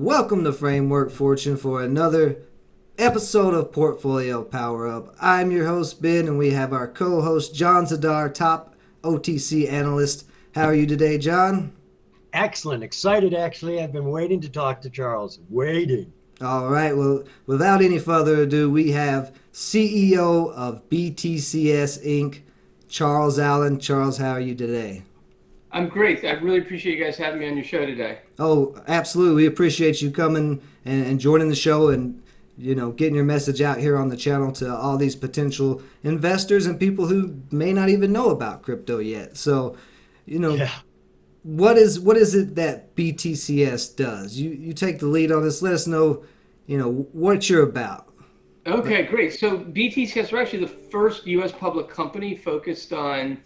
Welcome to Framework Fortune for another episode of Portfolio Power Up. I'm your host, Ben, and we have our co-host, John Zadar, top OTC analyst. How are you today, John? Excellent. Excited, actually. I've been waiting to talk to Charles. Waiting. All right, well, without any further ado, we have CEO of BTCS Inc., Charles Allen. Charles, how are you today? I'm great. I really appreciate you guys having me on your show today. Oh, absolutely. We appreciate you coming and joining the show and getting your message out here on the channel to all these potential investors and people who may not even know about crypto yet. So, you know, Yeah. what is it that BTCS does? You take the lead on this. Let us know, what you're about. Okay, great. So BTCS, we're actually the first U.S. public company focused on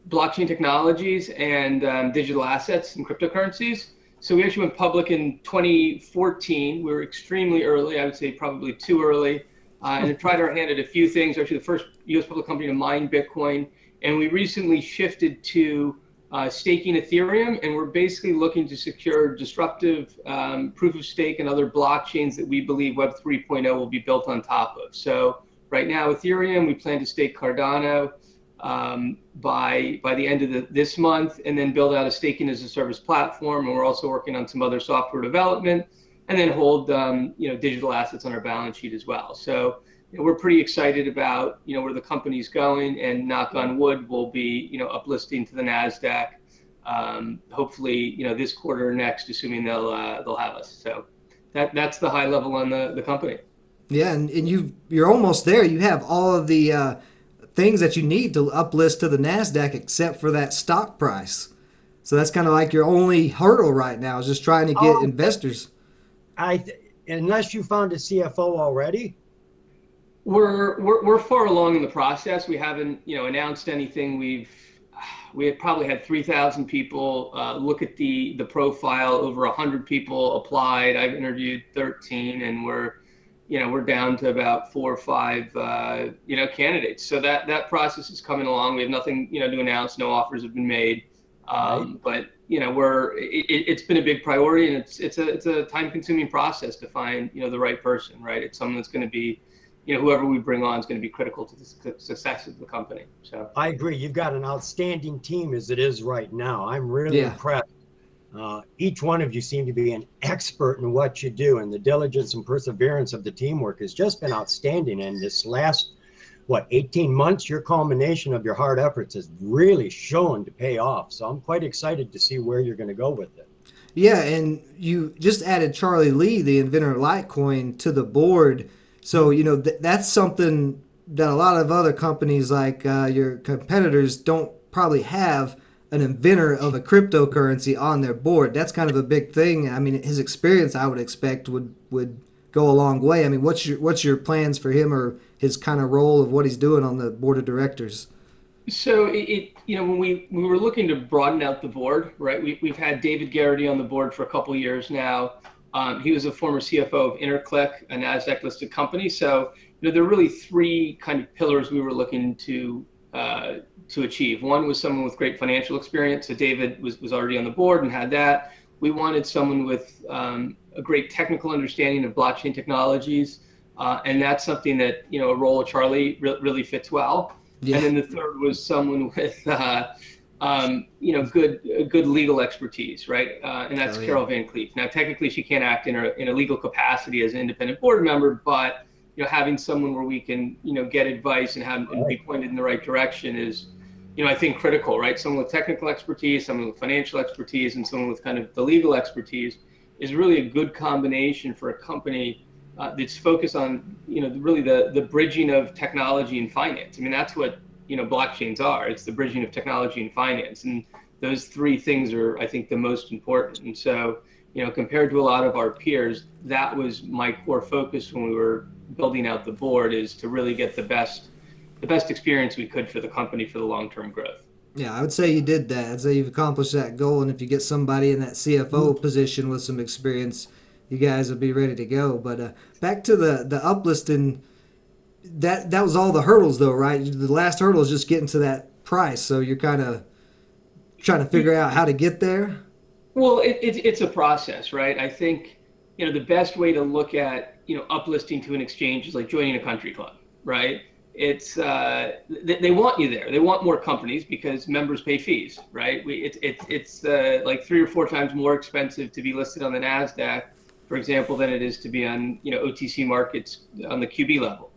blockchain technologies and digital assets and cryptocurrencies. So we actually went public in 2014. We were extremely early, I would say probably too early, and tried our hand at a few things. Actually, the first U.S. public company to mine Bitcoin, and we recently shifted to staking Ethereum, and we're basically looking to secure disruptive proof of stake and other blockchains that we believe Web 3.0 will be built on top of. So right now, Ethereum, we plan to stake Cardano by the end of this month, and then build out a staking as a service platform. And we're also working on some other software development, and then hold digital assets on our balance sheet as well. So we're pretty excited about where the company's going, and knock on wood, we'll be uplisting to the Nasdaq hopefully this quarter or next, assuming they'll have us. So that's the high level on the company. Yeah, and you're almost there. You have all of the things that you need to uplist to the Nasdaq, except for that stock price. So that's kind of like your only hurdle right now, is just trying to get investors. Unless you found a CFO already. We're far along in the process. We haven't announced anything. We had probably had 3,000 people look at the profile. Over 100 people applied. I've interviewed 13, and we're down to about 4 or 5 candidates. So that process is coming along. We have nothing to announce. No offers have been made. But it's been a big priority, and it's a time-consuming process to find the right person. Right, it's someone that's going to be whoever we bring on is going to be critical to the success of the company. So I agree. You've got an outstanding team as it is right now. I'm really impressed. Each one of you seem to be an expert in what you do, and the diligence and perseverance of the teamwork has just been outstanding. And this last, 18 months, your culmination of your hard efforts has really shown to pay off. So I'm quite excited to see where you're going to go with it. Yeah, and you just added Charlie Lee, the inventor of Litecoin, to the board. So, that's something that a lot of other companies like your competitors don't probably have an inventor of a cryptocurrency on their board. That's kind of a big thing. I mean, his experience, I would expect, would go a long way. I mean, what's your plans for him, or his kind of role of what he's doing on the board of directors? So when we were looking to broaden out the board, right? We've had David Garrity on the board for a couple of years now. He was a former CFO of Interclick, a Nasdaq listed company. So there are really 3 kind of pillars we were looking to achieve. One was someone with great financial experience. So David was already on the board and had that. We wanted someone with a great technical understanding of blockchain technologies, and that's something that a role of Charlie really fits well. Yeah. And then the third was someone with good legal expertise, right? And that's Carol Van Cleef. Now, technically, she can't act in a legal capacity as an independent board member, but having someone where we can get advice and be pointed in the right direction is I think critical, right? Someone with technical expertise, someone with financial expertise, and someone with kind of the legal expertise is really a good combination for a company that's focused on really the bridging of technology and finance. I mean, that's what blockchains are. It's the bridging of technology and finance, and those 3 things are, I think, the most important. And so compared to a lot of our peers, that was my core focus when we were building out the board, is to really get the best experience we could for the company for the long-term growth. Yeah, I would say you did that. I'd say you've accomplished that goal, and if you get somebody in that CFO position with some experience, you guys will be ready to go. But back to the uplisting, that was all the hurdles, though, right? The last hurdle is just getting to that price. So you're kind of trying to figure out how to get there. Well, it's a process, right? I think, the best way to look at, uplisting to an exchange is like joining a country club, right? It's they want you there. They want more companies because members pay fees, right? It's like 3 or 4 times more expensive to be listed on the Nasdaq, for example, than it is to be on OTC markets on the QB level.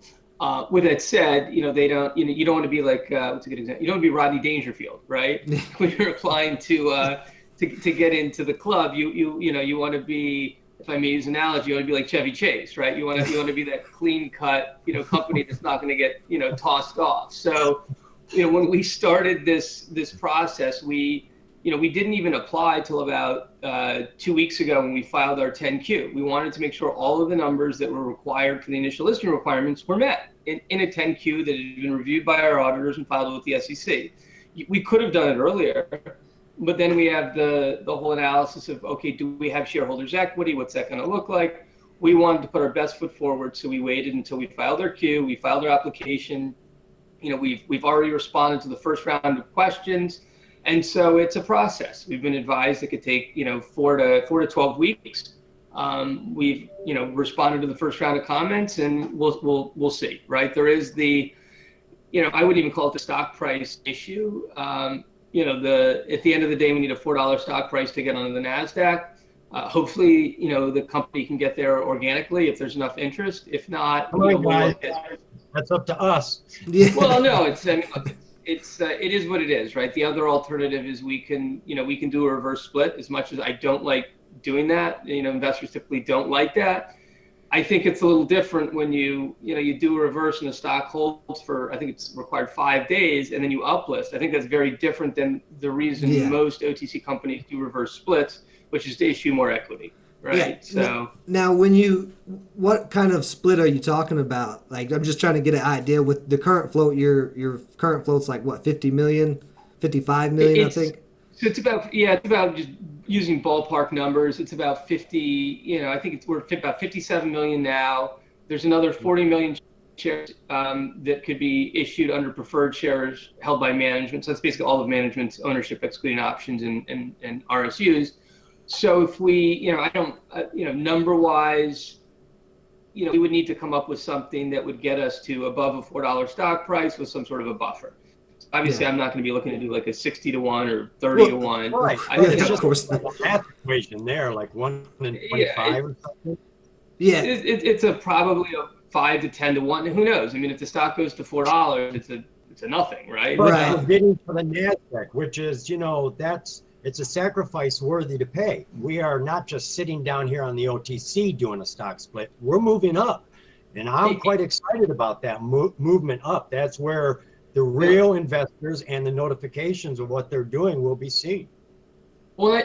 With that said, they don't you don't want to be like what's a good example? You don't want to be Rodney Dangerfield, right? When you're applying to get into the club, you want to be, if I may use an analogy, you want to be like Chevy Chase, right? You want to be that clean cut, company that's not going to get, tossed off. So, when we started this process, we didn't even apply till about 2 weeks ago when we filed our 10Q. We wanted to make sure all of the numbers that were required for the initial listing requirements were met in a 10Q that had been reviewed by our auditors and filed with the SEC. We could have done it earlier, but then we have the whole analysis of, okay, do we have shareholders' equity? What's that going to look like? We wanted to put our best foot forward, so we waited until we filed our Q. We filed our application. We've already responded to the first round of questions, and so it's a process. We've been advised it could take 4 to 12 weeks. We've responded to the first round of comments, and we'll see. Right, there is the I wouldn't even call it the stock price issue. At the end of the day, we need a $4 stock price to get onto the Nasdaq. Hopefully, the company can get there organically if there's enough interest. If not, that's up to us. Yeah. Well, no, it is what it is, right? The other alternative is we can do a reverse split. As much as I don't like doing that, investors typically don't like that. I think it's a little different when you do a reverse and the stock holds for, I think it's required 5 days, and then you uplist. I think that's very different than the reason most OTC companies do reverse splits, which is to issue more equity, right? Yeah. So now, what kind of split are you talking about? Like, I'm just trying to get an idea with the current float. Your current float's like what, 50 million, 55 million, I think. So it's about just using ballpark numbers. It's about 50. I think we're about 57 million now. There's another 40 million shares that could be issued under preferred shares held by management. So that's basically all of management's ownership, excluding options and RSUs. So if we, number wise, we would need to come up with something that would get us to above a $4 stock price with some sort of a buffer. Obviously, I'm not going to be looking to do like a 60 to 1 or 30 to 1. Right. It's just like a math equation there, like 1 in 25 or something. Yeah. It's probably a 5 to 10 to 1. Who knows? I mean, if the stock goes to $4, it's a nothing, right? But we're bidding for the Nasdaq, which is, it's a sacrifice worthy to pay. We are not just sitting down here on the OTC doing a stock split. We're moving up. And I'm quite excited about that movement up. That's where the real investors and the notifications of what they're doing will be seen. Well,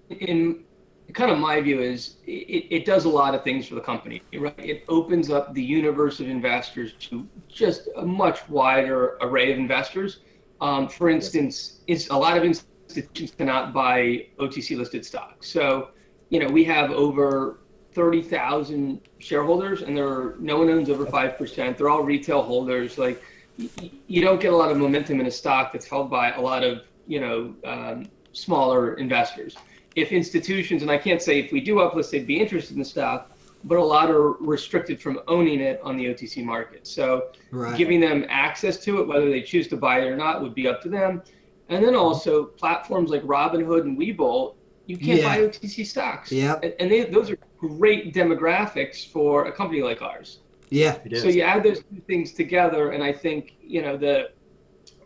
in kind of my view is it does a lot of things for the company, right? It opens up the universe of investors to just a much wider array of investors. For instance, it's a lot of institutions cannot buy OTC listed stocks. So, we have over 30,000 shareholders, and no one owns over 5%. They're all retail holders. Like, you don't get a lot of momentum in a stock that's held by a lot of smaller investors. If institutions, and I can't say if we do uplist they'd be interested in the stock, but a lot are restricted from owning it on the OTC market. So giving them access to it, whether they choose to buy it or not, would be up to them. And then also platforms like Robinhood and Webull, you can't buy OTC stocks. Yeah. And those are great demographics for a company like ours. Yeah. So you add those two things together, and I think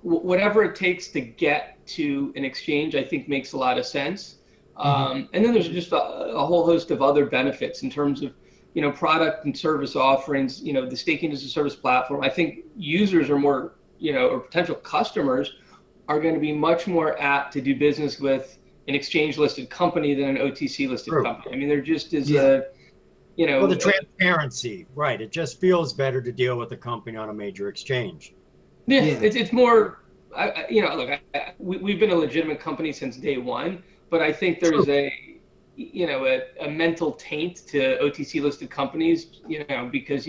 whatever it takes to get to an exchange, I think makes a lot of sense. And then there's just a whole host of other benefits in terms of product and service offerings. The staking as a service platform. I think users are more or potential customers are going to be much more apt to do business with an exchange listed company than an OTC listed company. I mean, there just is well, the transparency, right? It just feels better to deal with a company on a major exchange. Yeah. It's more, look, we've been a legitimate company since day one, but I think there's a mental taint to OTC listed companies, because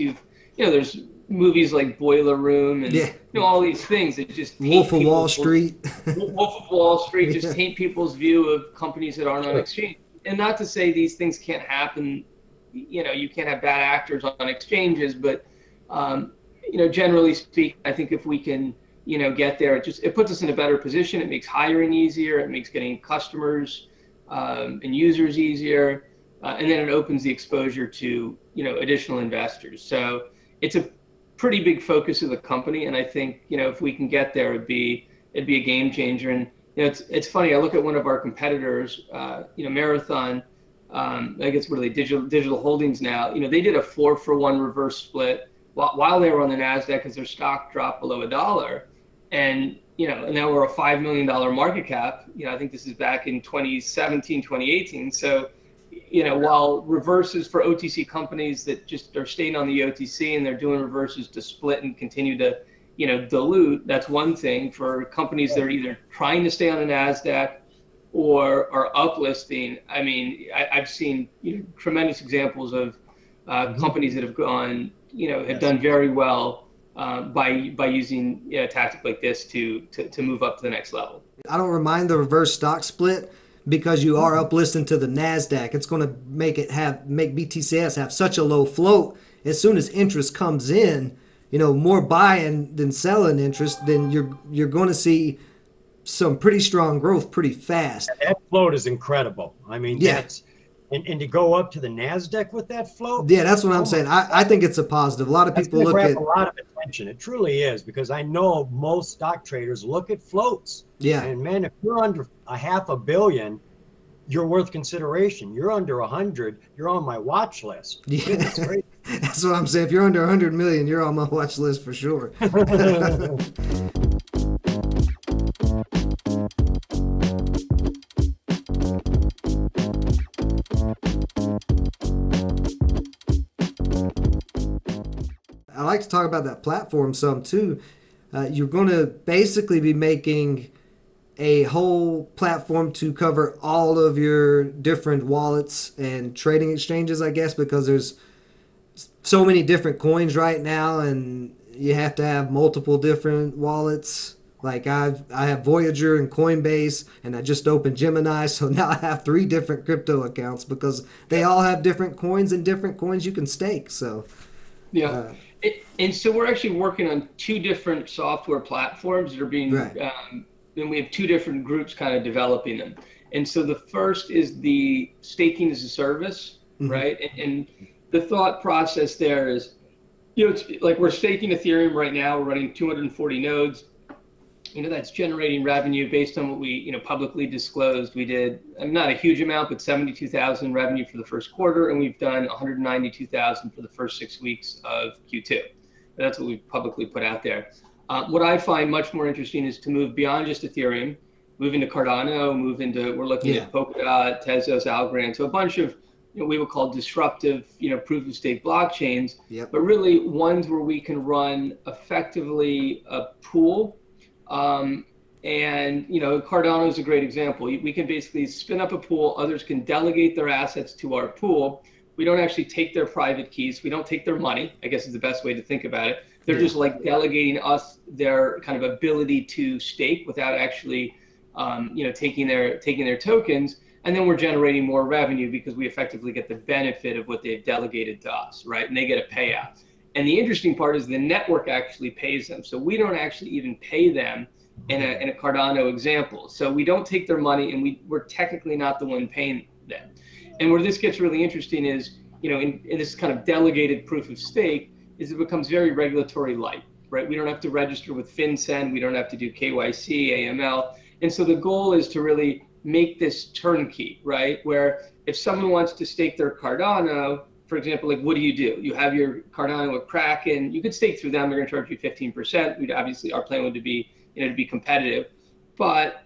there's movies like Boiler Room and Yeah. all these things that just Wolf taint of Wall people's Street. Wolf of Wall Street just Yeah. taint people's view of companies that aren't on Sure. exchange. And not to say these things can't happen. You can't have bad actors on exchanges, but generally speaking, I think if we can get there, it puts us in a better position. It makes hiring easier. It makes getting customers and users easier, and then it opens the exposure to additional investors. So it's a pretty big focus of the company, and I think if we can get there, it'd be a game changer. And it's funny. I look at one of our competitors, Marathon. I guess what are they, digital holdings now? They did a 4-for-1 reverse split while they were on the Nasdaq because their stock dropped below $1, and and now we're a $5 million market cap. I think this is back in 2017, 2018. So while reverses for OTC companies that just are staying on the OTC and they're doing reverses to split and continue to dilute, that's one thing. For companies that are either trying to stay on the Nasdaq or are uplisting, I mean, I've seen tremendous examples of companies that have gone, have done very well by using a tactic like this to move up to the next level. I don't mind the reverse stock split because you are uplisting to the Nasdaq. It's going to make BTCS have such a low float. As soon as interest comes in, more buying than selling interest, then you're going to see some pretty strong growth pretty fast. That float is incredible. I mean, yeah. And to go up to the Nasdaq with that float. Yeah, that's what I'm saying. I think it's a positive. A lot of people look at a lot of attention. It truly is, because I know most stock traders look at floats. Yeah. And man, if you're under $500 million, you're worth consideration. You're under 100, you're on my watch list. Yeah. That's great. That's what I'm saying. If you're under 100 million, you're on my watch list for sure. I like to talk about that platform some too. You're going to basically be making a whole platform to cover all of your different wallets and trading exchanges, I guess, because there's so many different coins right now, and you have to have multiple different wallets. Like I have Voyager and Coinbase, and I just opened Gemini, so now I have 3 different crypto accounts because they all have different coins and different coins you can stake. So yeah. And so we're actually working on 2 different software platforms that are being, right. And we have 2 different groups kind of developing them. And so the first is the staking as a service, mm-hmm. right? And the thought process there is, it's like we're staking Ethereum right now. We're running 240 nodes. That's generating revenue based on what we, publicly disclosed. We did not a huge amount, but 72,000 revenue for the first quarter, and we've done 192,000 for the first 6 weeks of Q2. That's what we've publicly put out there. What I find much more interesting is to move beyond just Ethereum, move into Cardano, we're looking at PolkaDot, Tezos, Algorand, so a bunch of we would call disruptive, proof of stake blockchains, but really ones where we can run effectively a pool. And Cardano is a great example. We can basically spin up a pool. Others can delegate their assets to our pool. We don't actually take their private keys. We don't take their money, I guess is the best way to think about it. They're just like delegating us their kind of ability to stake without actually, taking their tokens. And then we're generating more revenue because we effectively get the benefit of what they've delegated to us, right? And they get a payout. And the interesting part is the network actually pays them. So we don't actually even pay them in a Cardano example. So we don't take their money, and we're technically not the one paying them. And where this gets really interesting is, in this kind of delegated proof of stake, is it becomes very regulatory light, right? We don't have to register with FinCEN. We don't have to do KYC, AML. And so the goal is to really make this turnkey, right? Where if someone wants to stake their Cardano, for example, like what do? You have your Cardano with Kraken. You could stake through them. They're going to charge you 15%. We'd obviously, our plan would be, to be competitive. But,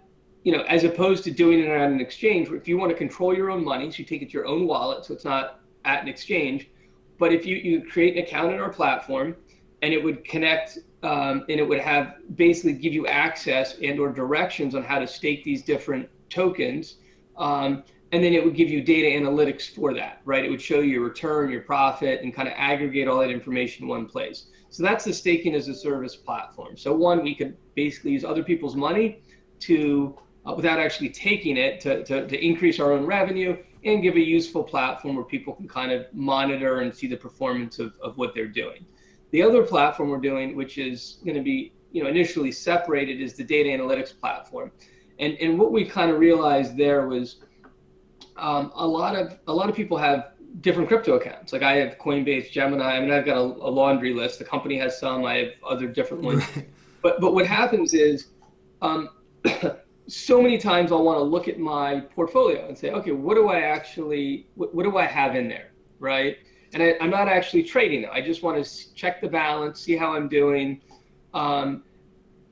as opposed to doing it at an exchange, if you want to control your own money, so you take it to your own wallet, so it's not at an exchange. But if you create an account in our platform, and it would connect, and it would have basically give you access and or directions on how to stake these different tokens. And then it would give you data analytics for that, right? It would show you your return, your profit, and kind of aggregate all that information in one place. So that's the staking as a service platform. So one, we could basically use other people's money to, without actually taking it, to increase our own revenue and give a useful platform where people can kind of monitor and see the performance of what they're doing. The other platform we're doing, which is going to be initially separated, is the data analytics platform. And what we kind of realized there was a lot of people have different crypto accounts. Like I have Coinbase, Gemini. I mean, I've got a laundry list. The company has some. I have other different ones. But what happens is, so many times I'll want to look at my portfolio and say, okay, what do I have in there, right? And I'm not actually trading it. I just want to check the balance, see how I'm doing. And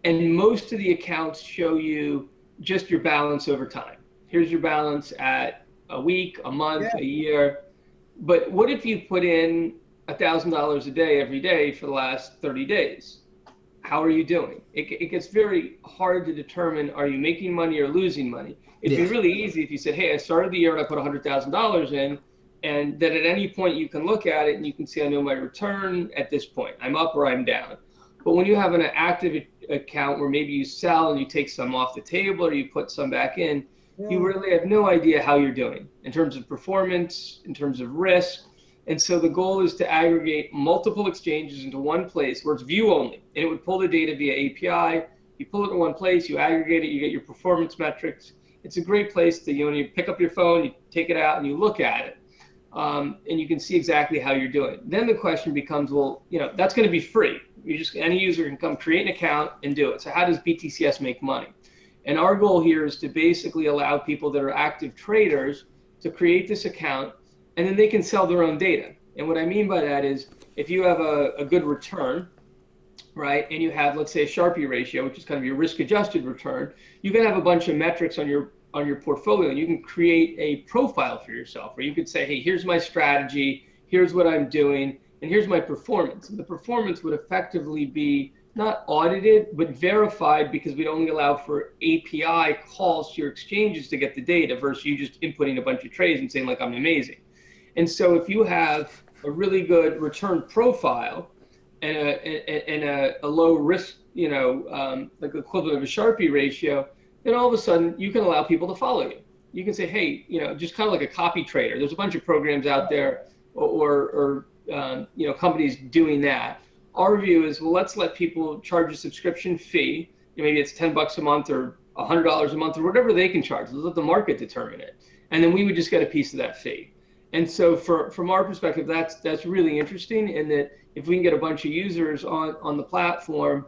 most of the accounts show you just your balance over time. Here's your balance at a week, a month, a year. But what if you put in $1,000 a day every day for the last 30 days? How are you doing? It gets very hard to determine, are you making money or losing money? It'd be really easy if you said, hey, I started the year and I put $100,000 in, and then at any point you can look at it and you can see, I know my return at this point. I'm up or I'm down. But when you have an active account where maybe you sell and you take some off the table or you put some back in, you really have no idea how you're doing in terms of performance, in terms of risk. And so the goal is to aggregate multiple exchanges into one place where it's view only. And it would pull the data via API. You pull it in one place, you aggregate it, you get your performance metrics. It's a great place to, when you pick up your phone, you take it out and you look at it. And you can see exactly how you're doing. Then the question becomes, well, that's going to be free. Any user can come create an account and do it. So how does BTCS make money? And our goal here is to basically allow people that are active traders to create this account, and then they can sell their own data. And what I mean by that is, if you have a good return, right, and you have, let's say, a Sharpie ratio, which is kind of your risk-adjusted return, you can have a bunch of metrics on your portfolio, and you can create a profile for yourself, where you could say, hey, here's my strategy, here's what I'm doing, and here's my performance. And the performance would effectively be not audited, but verified, because we'd only allow for API calls to your exchanges to get the data versus you just inputting a bunch of trades and saying, like, I'm amazing. And so if you have a really good return profile and a low risk, like the equivalent of a Sharpie ratio, then all of a sudden you can allow people to follow you. You can say, hey, just kind of like a copy trader. There's a bunch of programs out there or companies doing that. Our view is, well, let's let people charge a subscription fee. Maybe it's $10 a month or $100 a month or whatever they can charge. Let's let the market determine it. And then we would just get a piece of that fee. And so from our perspective, that's really interesting, in that if we can get a bunch of users on the platform,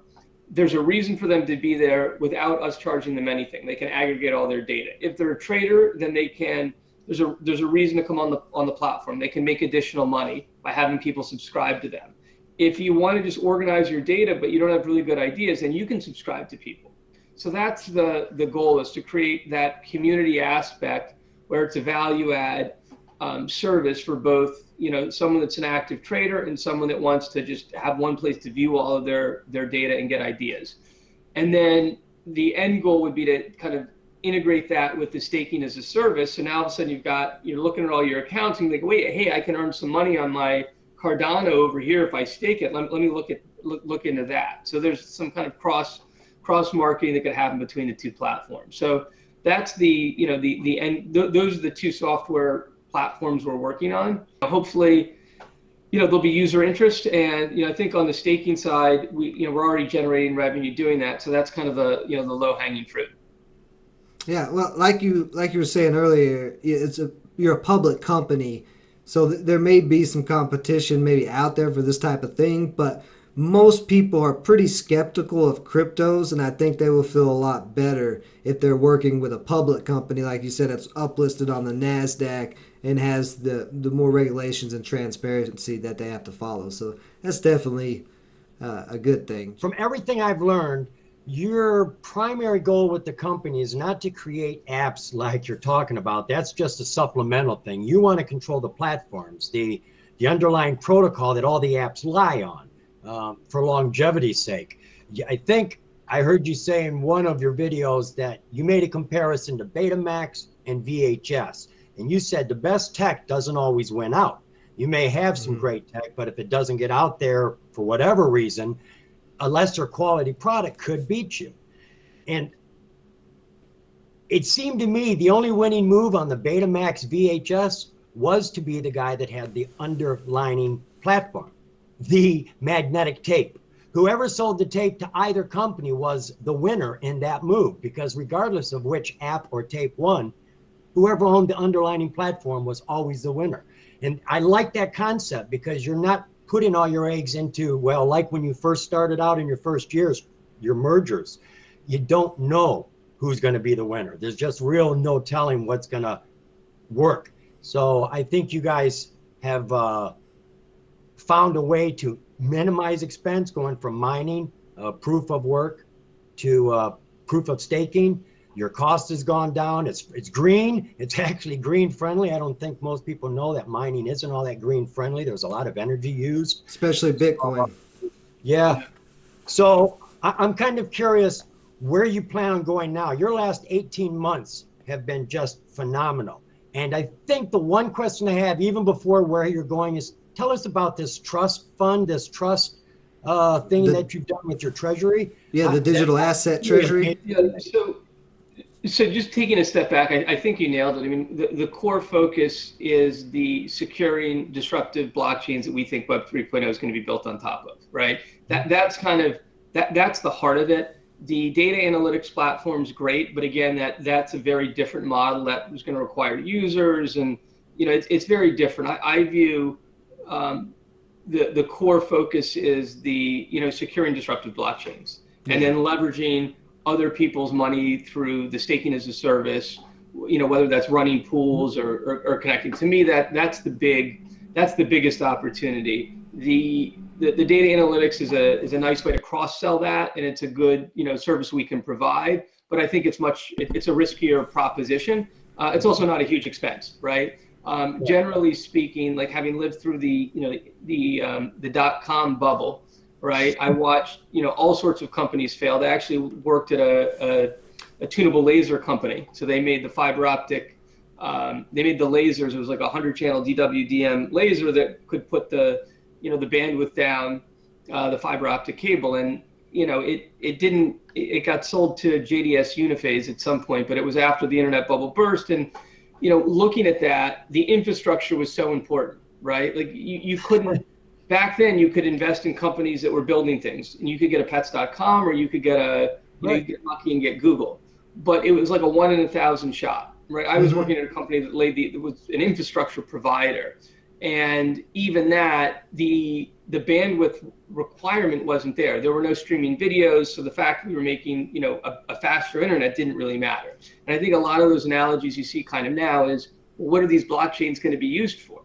there's a reason for them to be there without us charging them anything. They can aggregate all their data. If they're a trader, then they can, there's a reason to come on the platform. They can make additional money by having people subscribe to them. If you want to just organize your data, but you don't have really good ideas, then you can subscribe to people. So that's the goal, is to create that community aspect where it's a value add service for both, someone that's an active trader and someone that wants to just have one place to view all of their data and get ideas. And then the end goal would be to kind of integrate that with the staking as a service. So now all of a sudden you're looking at all your accounts and you think, wait, hey, I can earn some money on my Cardano over here if I stake it. Let me look into that. So there's some kind of cross marketing that could happen between the two platforms. So that's the end. Those are the two software platforms we're working on. Hopefully, there'll be user interest, and I think on the staking side, we're already generating revenue doing that. So that's kind of the the low hanging fruit. Yeah, well, like you were saying earlier, you're a public company. So there may be some competition maybe out there for this type of thing, but most people are pretty skeptical of cryptos, and I think they will feel a lot better if they're working with a public company, like you said, that's uplisted on the Nasdaq and has the more regulations and transparency that they have to follow. So that's definitely a good thing. From everything I've learned, your primary goal with the company is not to create apps like you're talking about. That's just a supplemental thing. You want to control the platforms, the underlying protocol that all the apps lie on, for longevity's sake. I think I heard you say in one of your videos that you made a comparison to Betamax and VHS. And you said the best tech doesn't always win out. You may have some great tech, but if it doesn't get out there for whatever reason, a lesser quality product could beat you. And it seemed to me the only winning move on the Betamax VHS was to be the guy that had the underlining platform, the magnetic tape. Whoever sold the tape to either company was the winner in that move, because regardless of which app or tape won, whoever owned the underlining platform was always the winner. And I like that concept, because you're not putting all your eggs into, well, like when you first started out in your first years, your mergers, you don't know who's going to be the winner. There's just real no telling what's going to work. So I think you guys have found a way to minimize expense, going from mining, proof of work, to proof of staking. Your cost has gone down. It's green. It's actually green friendly. I don't think most people know that mining isn't all that green friendly. There's a lot of energy used. Especially Bitcoin. Yeah. So I'm kind of curious where you plan on going now. Your last 18 months have been just phenomenal. And I think the one question I have, even before where you're going, is tell us about this trust fund, this trust thing that you've done with your Treasury. Yeah, the digital asset Treasury. Yeah, so just taking a step back, I think you nailed it. I mean, the core focus is the securing disruptive blockchains that we think Web 3.0 is going to be built on top of, right? That's the heart of it. The data analytics platform is great, but again, that's a very different model that is going to require users, and it's very different. I view the core focus is the securing disruptive blockchains, and then leveraging other people's money through the staking as a service, whether that's running pools or connecting. To me, that's the biggest opportunity. The data analytics is a nice way to cross-sell that, and it's a good service we can provide. But I think it's a riskier proposition. It's also not a huge expense, right? Generally speaking, like having lived through the .com bubble, right? I watched all sorts of companies fail. I actually worked at a tunable laser company, so they made the fiber optic. They made the lasers. It was like a 100-channel DWDM laser that could put the the bandwidth down the fiber optic cable, and it got sold to JDS Uniphase at some point, but it was after the internet bubble burst. And looking at that, the infrastructure was so important, right? Like you couldn't back then. You could invest in companies that were building things, and you could get a pets.com, or you could get you could get lucky and get Google, but it was like a 1 in 1,000 shot, right? I was working at a company that was an infrastructure provider. And even that, the bandwidth requirement wasn't there. There were no streaming videos, so the fact that we were making a faster internet didn't really matter. And I think a lot of those analogies you see kind of now is, well, what are these blockchains going to be used for,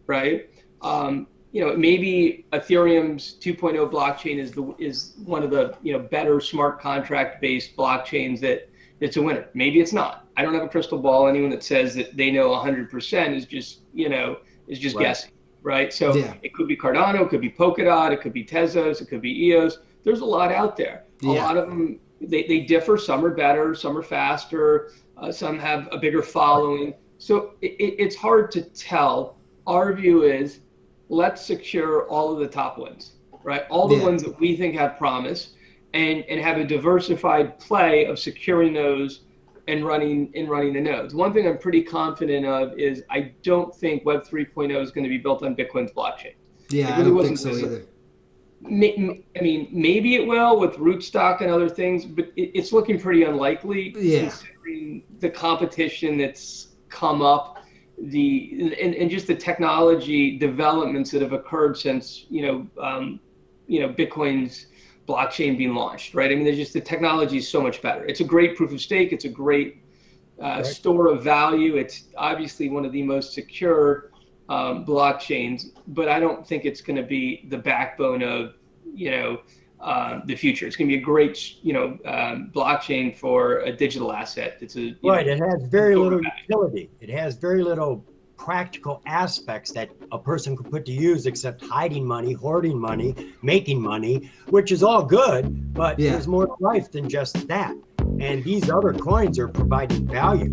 right? Maybe Ethereum's 2.0 blockchain is one of the better smart contract based blockchains that it's a winner. Maybe it's not. I don't have a crystal ball. Anyone that says that they know 100% is just right. Guessing, right? So It could be Cardano, it could be PolkaDot, it could be Tezos, it could be EOS. There's a lot out there. A lot of them, they differ. Some are better, some are faster, some have a bigger following. So it's hard to tell. Our view is, let's secure all of the top ones, right? All the ones that we think have promise, and have a diversified play of securing those and running the nodes. One thing I'm pretty confident of is I don't think Web 3.0 is going to be built on Bitcoin's blockchain. Yeah, I don't think so either. I mean, maybe it will with Rootstock and other things, but it's looking pretty unlikely considering the competition that's come up, and just the technology developments that have occurred since Bitcoin's blockchain being launched, right? I mean, there's just the technology is so much better. It's a great proof of stake. It's a great store of value. It's obviously one of the most secure blockchains, but I don't think it's going to be the backbone of the future. It's going to be a great blockchain for a digital asset. It's right. It has very little utility. It has very little practical aspects that a person could put to use, except hiding money, hoarding money, making money, which is all good, but there's more to life than just that. And these other coins are providing value.